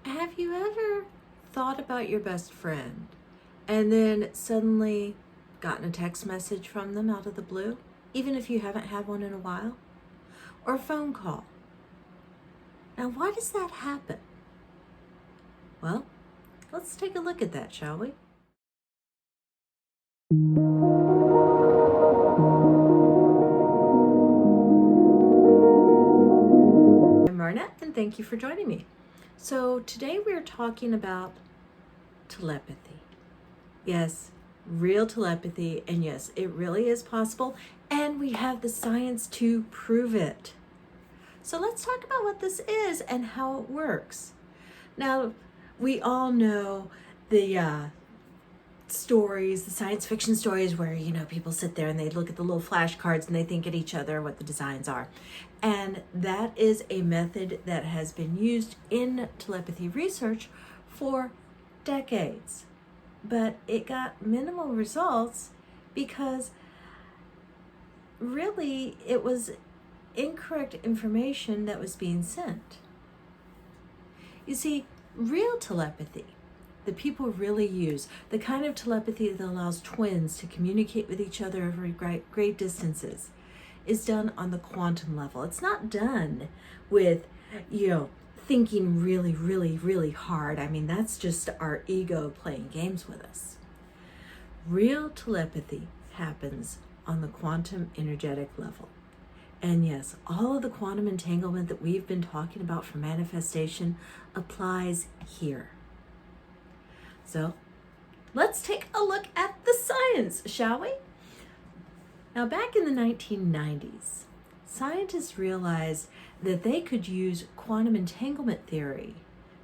Have you ever thought about your best friend and then suddenly gotten a text message from them out of the blue, even if you haven't had one in a while? Or a phone call? Now, why does that happen? Well, let's take a look at that, shall we? I'm Marnette, and thank you for joining me. So today we're talking about telepathy. Yes, real telepathy, and yes, it really is possible, and we have the science to prove it. So let's talk about what this is and how it works. Now, we all know the stories, the science fiction stories where, people sit there and they look at the little flashcards and they think at each other what the designs are. And that is a method that has been used in telepathy research for decades. But it got minimal results because really it was incorrect information that was being sent. You see, real telepathy, that people really use, the kind of telepathy that allows twins to communicate with each other over great distances, is done on the quantum level. It's not done with, thinking really, really, really hard. I mean, that's just our ego playing games with us. Real telepathy happens on the quantum energetic level. And yes, all of the quantum entanglement that we've been talking about for manifestation applies here. So let's take a look at the science, shall we? Now, back in the 1990s, scientists realized that they could use quantum entanglement theory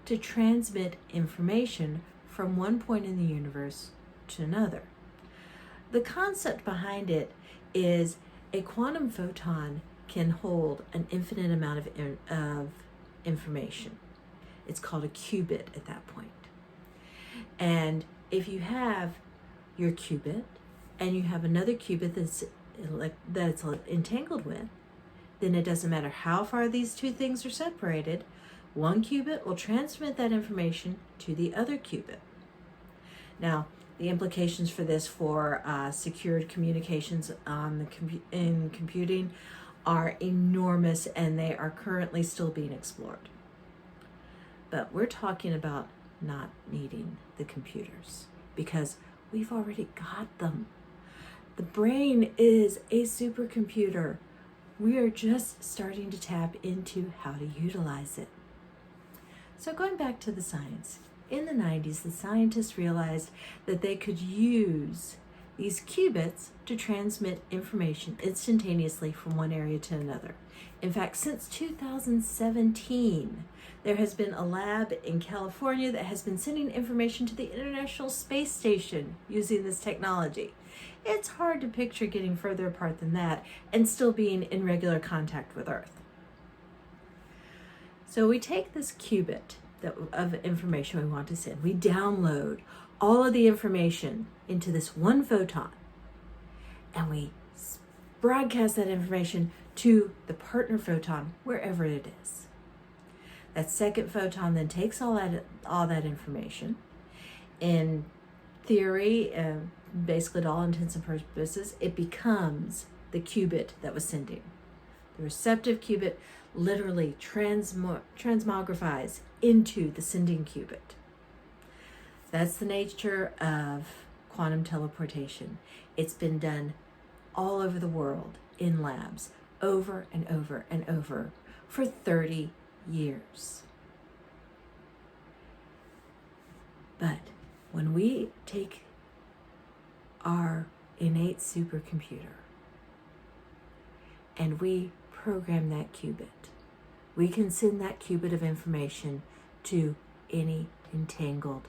to transmit information from one point in the universe to another. The concept behind it is a quantum photon can hold an infinite amount of information. It's called a qubit at that point. And if you have your qubit and you have another qubit that's entangled with, then it doesn't matter how far these two things are separated, one qubit will transmit that information to the other qubit. Now, the implications for this for secured communications in computing are enormous, and they are currently still being explored. But we're talking about not needing the computers because we've already got them. The brain is a supercomputer. We are just starting to tap into how to utilize it. So going back to the science, in the 90s, the scientists realized that they could use these qubits to transmit information instantaneously from one area to another. In fact, since 2017, there has been a lab in California that has been sending information to the International Space Station using this technology. It's hard to picture getting further apart than that and still being in regular contact with Earth. So we take this qubit of information we want to send. We download all of the information into this one photon, and we broadcast that information to the partner photon wherever it is. That second photon then takes all that information. In theory, basically to all intents and purposes, it becomes the qubit that was sending. The receptive qubit literally transmogrifies into the sending qubit. That's the nature of quantum teleportation. It's been done all over the world in labs over and over and over for 30 years. But when we take our innate supercomputer and we program that qubit, we can send that qubit of information to any entangled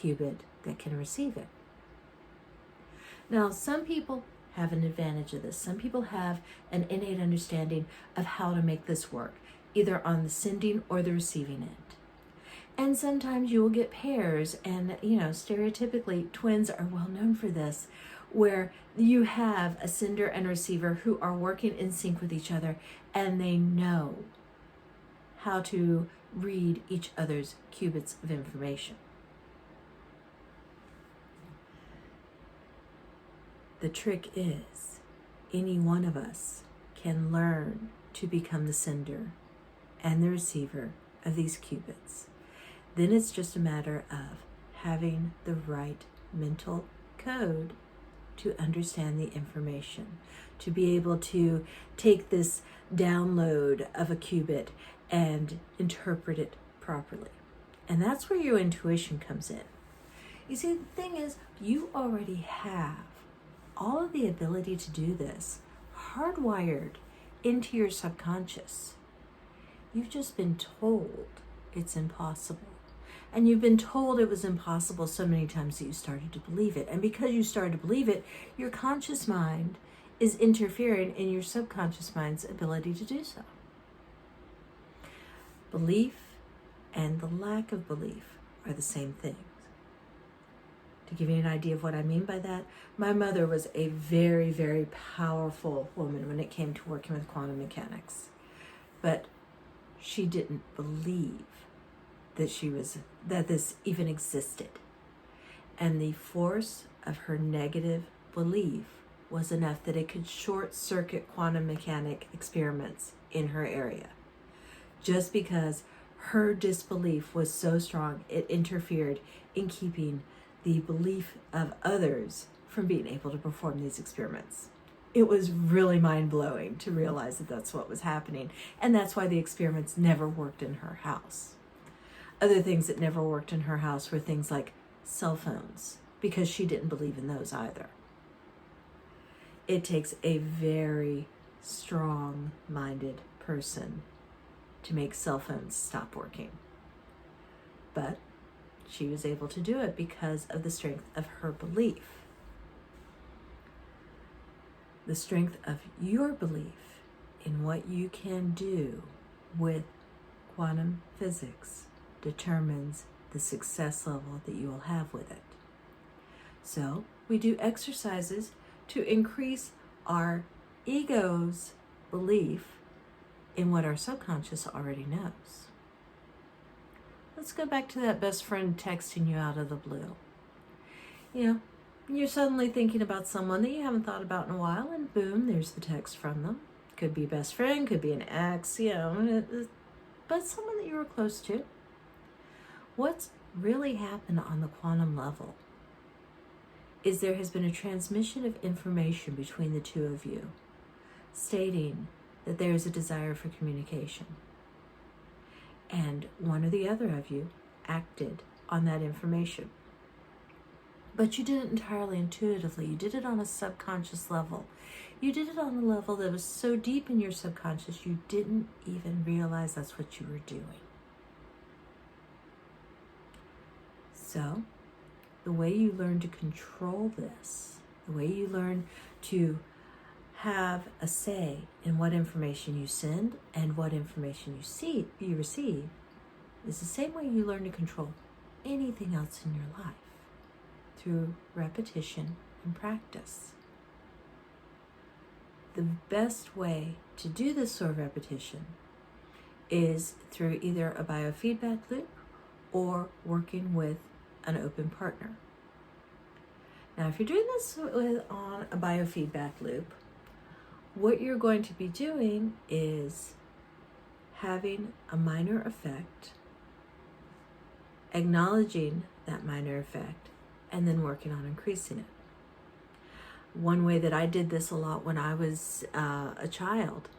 qubit that can receive it. Now, some people have an advantage of this. Some people have an innate understanding of how to make this work, either on the sending or the receiving end. And sometimes you will get pairs, and stereotypically twins are well known for this, where you have a sender and receiver who are working in sync with each other, and they know how to read each other's qubits of information. The trick is, any one of us can learn to become the sender and the receiver of these qubits. Then it's just a matter of having the right mental code to understand the information, to be able to take this download of a qubit and interpret it properly. And that's where your intuition comes in. You see, the thing is, you already have all of the ability to do this hardwired into your subconscious. You've just been told it's impossible. And you've been told it was impossible so many times that you started to believe it. And because you started to believe it, your conscious mind is interfering in your subconscious mind's ability to do so. Belief and the lack of belief are the same things. To give you an idea of what I mean by that, my mother was a very, very powerful woman when it came to working with quantum mechanics. But she didn't believe that this even existed. And the force of her negative belief was enough that it could short circuit quantum mechanic experiments in her area. Just because her disbelief was so strong, it interfered in keeping the belief of others from being able to perform these experiments. It was really mind-blowing to realize that that's what was happening, and that's why the experiments never worked in her house. Other things that never worked in her house were things like cell phones, because she didn't believe in those either. It takes a very strong-minded person to make cell phones stop working. But she was able to do it because of the strength of her belief. The strength of your belief in what you can do with quantum physics determines the success level that you will have with it. So we do exercises to increase our ego's belief in what our subconscious already knows. Let's go back to that best friend texting you out of the blue. You're suddenly thinking about someone that you haven't thought about in a while, and boom, there's the text from them. Could be a best friend, could be an ex, but someone that you were close to. What's really happened on the quantum level is there has been a transmission of information between the two of you, stating that there is a desire for communication. And one or the other of you acted on that information. But you did it entirely intuitively. You did it on a subconscious level. You did it on a level that was so deep in your subconscious you didn't even realize that's what you were doing. So, the way you learn to control this, the way you learn to have a say in what information you send and what information you receive, is the same way you learn to control anything else in your life, through repetition and practice. The best way to do this sort of repetition is through either a biofeedback loop or working with an open partner. Now, if you're doing this on a biofeedback loop, what you're going to be doing is having a minor effect, acknowledging that minor effect, and then working on increasing it. One way that I did this a lot when I was a child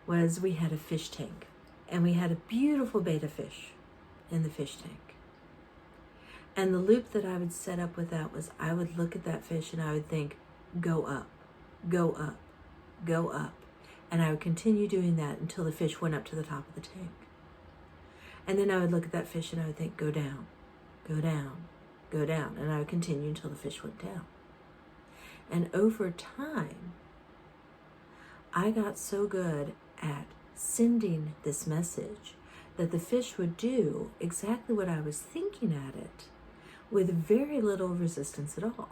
was we had a fish tank, and we had a beautiful betta fish in the fish tank. And the loop that I would set up with that was I would look at that fish and I would think, go up, go up, go up. And I would continue doing that until the fish went up to the top of the tank. And then I would look at that fish and I would think, go down, go down, go down. And I would continue until the fish went down. And over time, I got so good at sending this message that the fish would do exactly what I was thinking at it with very little resistance at all.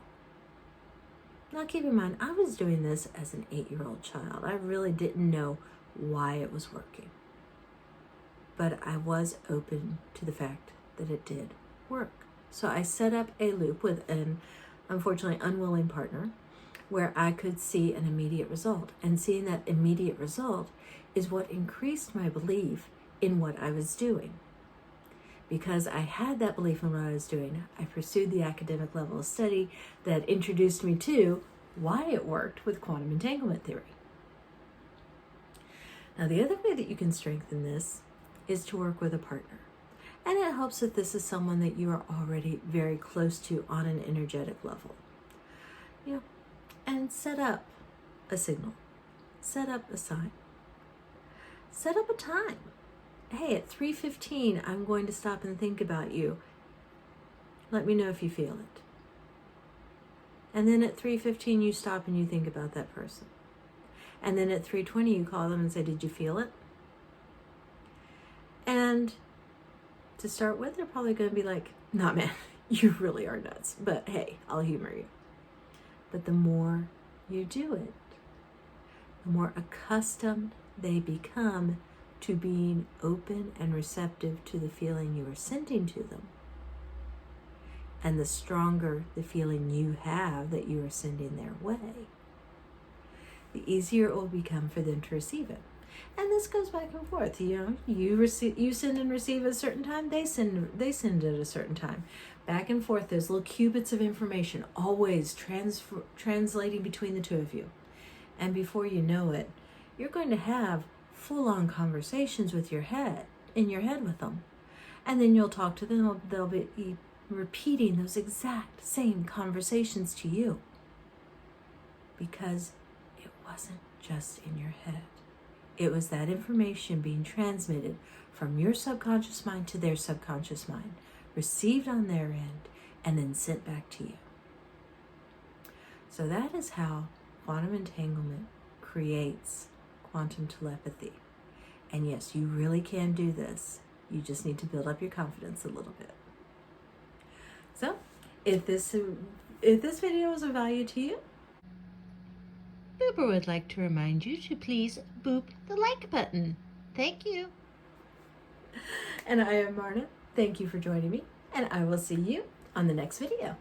Now keep in mind, I was doing this as an 8-year-old child. I really didn't know why it was working. but I was open to the fact that it did work. So I set up a loop with an unfortunately unwilling partner where I could see an immediate result. And seeing that immediate result is what increased my belief in what I was doing. Because I had that belief in what I was doing, I pursued the academic level of study that introduced me to why it worked with quantum entanglement theory. Now, the other way that you can strengthen this is to work with a partner. And it helps if this is someone that you are already very close to on an energetic level. And set up a signal, set up a sign, set up a time. Hey, at 3:15, I'm going to stop and think about you. Let me know if you feel it. And then at 3:15, you stop and you think about that person. And then at 3:20, you call them and say, did you feel it? And to start with, they're probably going to be like, nah, man, you really are nuts. But hey, I'll humor you. But the more you do it, the more accustomed they become to being open and receptive to the feeling you are sending to them. And the stronger the feeling you have that you are sending their way, the easier it will become for them to receive it. And this goes back and forth. You send and receive at a certain time, they send at a certain time. Back and forth, those little qubits of information always translating between the two of you. And before you know it, you're going to have full-on conversations in your head with them. And then you'll talk to them, they'll be repeating those exact same conversations to you. Because it wasn't just in your head. It was that information being transmitted from your subconscious mind to their subconscious mind, received on their end, and then sent back to you. So that is how quantum entanglement creates quantum telepathy. And yes, you really can do this. You just need to build up your confidence a little bit. So, if this video was of value to you, Boober would like to remind you to please boop the like button. Thank you. And I am Marna. Thank you for joining me, and I will see you on the next video.